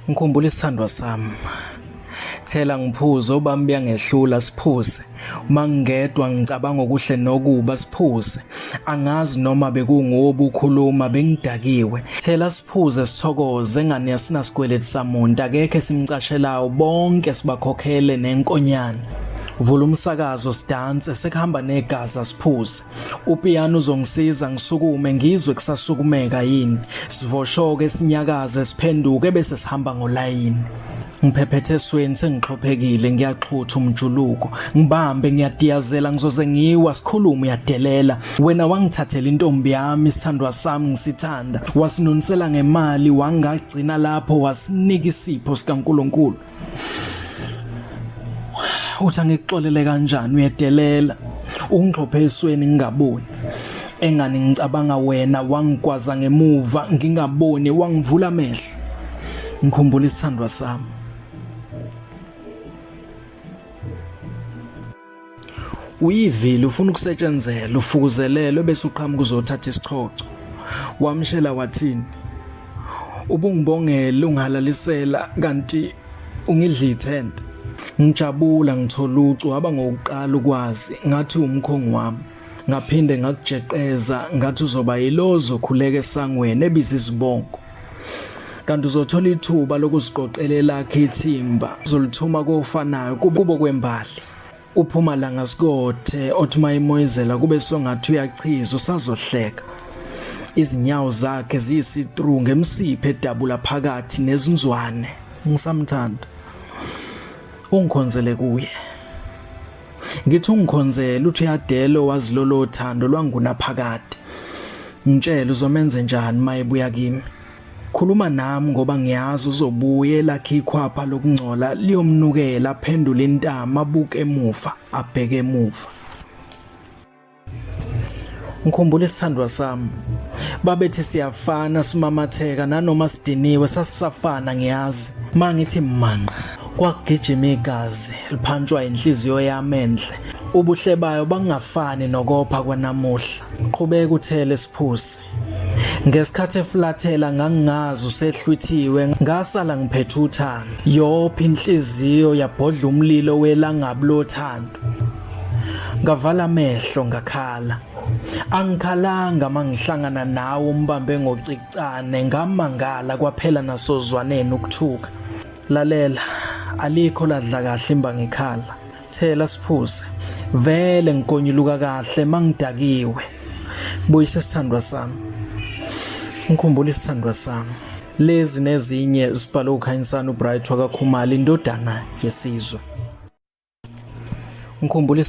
Ngkhumbul'isthandwasam. Thelangphuz'obami buyangehlul'asphuze. Magingedwa ngcabangkuhlenokub'asphuze. Angazi noma bekunguw'obukhuluma bengdakiwe. Thel'asphuze sthokoz'engani asnaskweletusamuntu. Akekh'esimcashelayo bonke sbakhokhele nenkonyane. Vul'umsakazongdanse sekuhambanegaz'asphuze. Upiyan'uzongsiza ngsukume ngizwe ksasukumekayin. Sivoshoke sinyakaze siphenduke bese sihamba ngolayini. Ngphepheth'eshweni sengixhophekile ngyaxhuth'umjuluko. Ngibambe ngiyadiyazela ngzozengiw'askhulum'uyadelela. Wena wangithathela intomyam'isthandwasam ngisithanda. Wasinunisela ngemali wangagcina lapho wasnik'isipho sikaNkulunkulu. Uthi angikuxolele kanjani uyadelela. Ungixhophe esweni ngingaboni. Engani ngicabanga wena wangigwaza ngemuva ngingaboni wangivula amehlo. Ngkhumbul'isthandwasam. Uyivil'ufun'uksetshenzelwa ufukuzelelw'ebesuqhamukuzothathiscoco. Wamshela wathini? Ubungibongela ungihalalisela kanti ungidlithente. Ngijabula ngithola ucu waba ngokuqala ukwazi ngathi umkhongi wami. Ngaphinde ngakujeqeza ngathi uzoba yilozo okhuleka esangweni ebiza isibongo. Kanti uzothola ithuba lokuziqoqelela ithimba uzolithuma kofanayo kubo kwembali. Uphuma la ngasikothe othi mayimoyizela kube songathi uyachiza usazohleka. Izinyawo zakhe ziyisitru ngemsipho edabula phakathi nezinzwane. Ngisamthanda. Ungikhonzele kuye. Ngithi ungikhonzele uthi uyadela wazi lolo thando lwangunaphakade. Ngitshela uzomenze njani mayebuya kimi. Khuluma nami ngoba ngiyazi uzobuye lakhe ikhwapha lokungcola liyomnukela aphendule intama abuke emuva abheke emuva. Ngkhumbul'isthandwasam. Babethi siyafana simamatheka nanoma sidiniwe sasisafana ngiyazi. Mangithi manqa kwakugijima igazi liphantshwa inhliziyo yami enhle. Ubuhle bayo bangafani nokopha kwanamuhla. Qhubeka uThel'asphuze. Ngesikhathi eflathela ngangingazi usehlwithiwe ngasala ngiphethe uthando. Yopha inhliziyo yabhodla umlilo welangabi lothando. Ngavala amehlo ngakhala. Angikhalanga mangihlangana nawe umbambe ngocikcane ngamangala kwaphela nasozwaneni ukuthuka. Lalela alikho ladla kahle imba ngikhala. Thel'asphuze. Vele ngikonyuluka kahle mangidakiwe. Buyisa isithandwasam. Ngkhumbul'isthandwasam. Lezi nezinye zibhalwe uKhanyisani uBright wakaKhumalo indodana yesizwe. Ngkhumbul'isthandwasam.